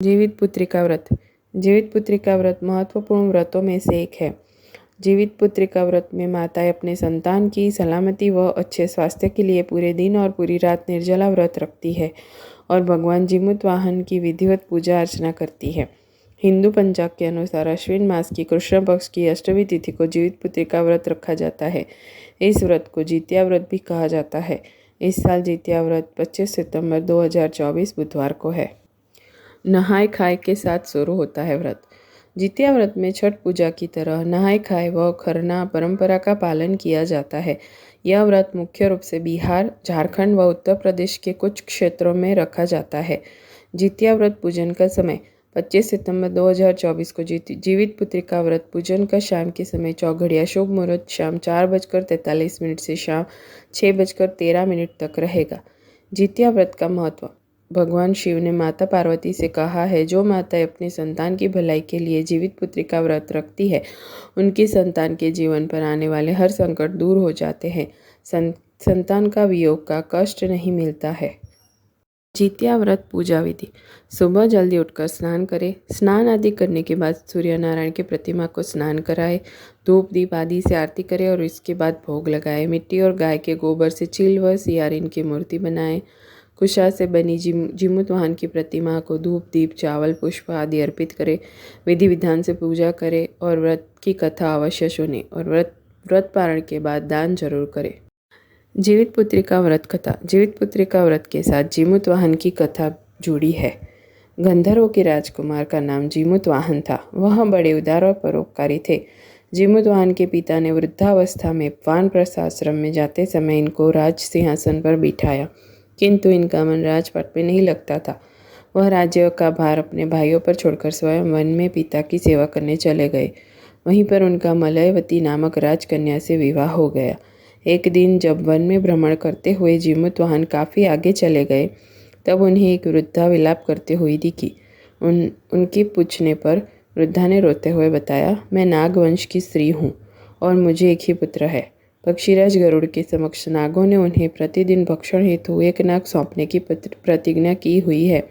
जीवित पुत्रिका व्रत। जीवित पुत्रिका व्रत महत्वपूर्ण व्रतों में से एक है। जीवित पुत्रिका व्रत में माताएं अपने संतान की सलामती व अच्छे स्वास्थ्य के लिए पूरे दिन और पूरी रात निर्जला व्रत रखती है और भगवान जीमूत वाहन की विधिवत पूजा अर्चना करती है। हिंदू पंचांग के अनुसार अश्विन मास की कृष्ण पक्ष की अष्टमी तिथि को जीवित पुत्रिका व्रत रखा जाता है। इस व्रत को जितिया व्रत भी कहा जाता है। इस साल जितिया व्रत 25 सितंबर 2024 बुधवार को है। नहाय खाए के साथ शुरू होता है व्रत। जितिया व्रत में छठ पूजा की तरह नहाय खाए व खरना परंपरा का पालन किया जाता है। यह व्रत मुख्य रूप से बिहार, झारखंड व उत्तर प्रदेश के कुछ क्षेत्रों में रखा जाता है। जितिया व्रत पूजन का समय 25 सितंबर 2024 को जीवित पुत्रिका व्रत पूजन का शाम के समय चौघड़िया शुभ मुहूर्त शाम 4:43 से शाम 6:13 तक रहेगा। जितिया व्रत का महत्व। भगवान शिव ने माता पार्वती से कहा है, जो माताएं अपने संतान की भलाई के लिए जीवित पुत्रिका व्रत रखती है, उनकी संतान के जीवन पर आने वाले हर संकट दूर हो जाते हैं। संतान का वियोग का कष्ट नहीं मिलता है। जितिया व्रत पूजा विधि। सुबह जल्दी उठकर स्नान करें। स्नान आदि करने के बाद सूर्य नारायण की प्रतिमा को स्नान कराएं। धूप दीप आदि से आरती करें और इसके बाद भोग लगाएं। मिट्टी और गाय के गोबर से चील व सियारिन की मूर्ति बनाएं। कुशा से बनी जीमूत वाहन की प्रतिमा को धूप दीप चावल पुष्प आदि अर्पित करें। विधि विधान से पूजा करें और व्रत की कथा अवश्य सुने और व्रत पारण के बाद दान जरूर करें। जीवित पुत्रिका व्रत कथा। जीवित पुत्रिका व्रत के साथ जीमूत वाहन की कथा जुड़ी है। गंधर्वों के राजकुमार का नाम जीमूत वाहन था। वह बड़े उदार और परोपकारी थे। जीमूत वाहन के पिता ने वृद्धावस्था में वानप्रस्थ आश्रम में जाते समय इनको राज सिंहासन पर बिठाया, किंतु इनका मन राजपाट में नहीं लगता था। वह राज्य का भार अपने भाइयों पर छोड़कर स्वयं वन में पिता की सेवा करने चले गए। वहीं पर उनका मलयवती नामक राजकन्या से विवाह हो गया। एक दिन जब वन में भ्रमण करते हुए जीमूत वाहन काफ़ी आगे चले गए, तब उन्हें एक वृद्धा विलाप करते हुए दिखी। उनके पूछने पर वृद्धा ने रोते हुए बताया, मैं नागवंश की स्त्री हूँ और मुझे एक ही पुत्र है। पक्षीराज गरुड़ के समक्ष नागों ने उन्हें प्रतिदिन भक्षण हेतु एक नाग सौंपने की प्रतिज्ञा की हुई है।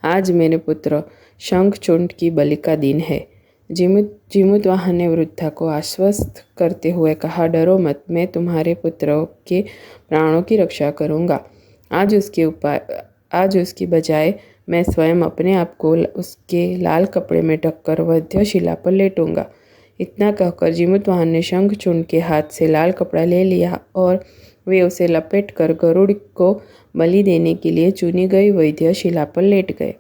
आज मेरे पुत्र शंखचूंड की बलि का दिन है। जीमूत वाहन ने वृद्धा को आश्वस्त करते हुए कहा, डरो मत, मैं तुम्हारे पुत्रों के प्राणों की रक्षा करूंगा। आज उसकी बजाय मैं स्वयं अपने आप को उसके लाल कपड़े में ढककर वध्यशिला पर लेटूंगा। इतना कहकर जीमूत वाहन ने शंखचूंड के हाथ से लाल कपड़ा ले लिया और वे उसे लपेटकर गरुड़ को बलि देने के लिए चुनी गई वध्यशिला पर लेट गए।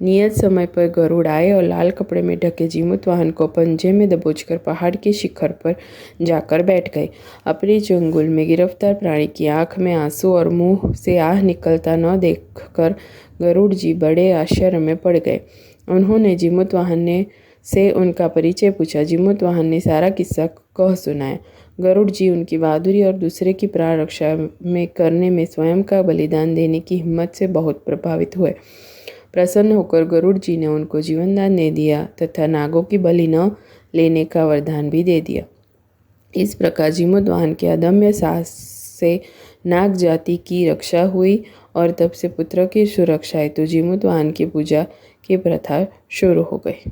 नियत समय पर गरुड़ आए और लाल कपड़े में ढके जीमूत वाहन को पंजे में दबोचकर पहाड़ के शिखर पर जाकर बैठ गए। अपनी चंगुल में गिरफ्तार प्राणी की आंख में आंसू और मुंह से आह निकलता न देखकर गरुड़ जी बड़े आश्चर्य में पड़ गए। उन्होंने जीमूत वाहन से उनका परिचय पूछा। जीमूत वाहन ने सारा किस्सा कह सुनाया। गरुड़ जी उनकी बहादुरी और दूसरे की प्राण रक्षा में करने में स्वयं का बलिदान देने की हिम्मत से बहुत प्रभावित हुए। प्रसन्न होकर गरुड़ जी ने उनको जीवनदान दे दिया तथा नागों की बलि न लेने का वरदान भी दे दिया। इस प्रकार जीमूत वाहन के अदम्य साहस से नाग जाति की रक्षा हुई और तब से पुत्र की सुरक्षा हेतु जीमूत वाहन की पूजा की प्रथा शुरू हो गई।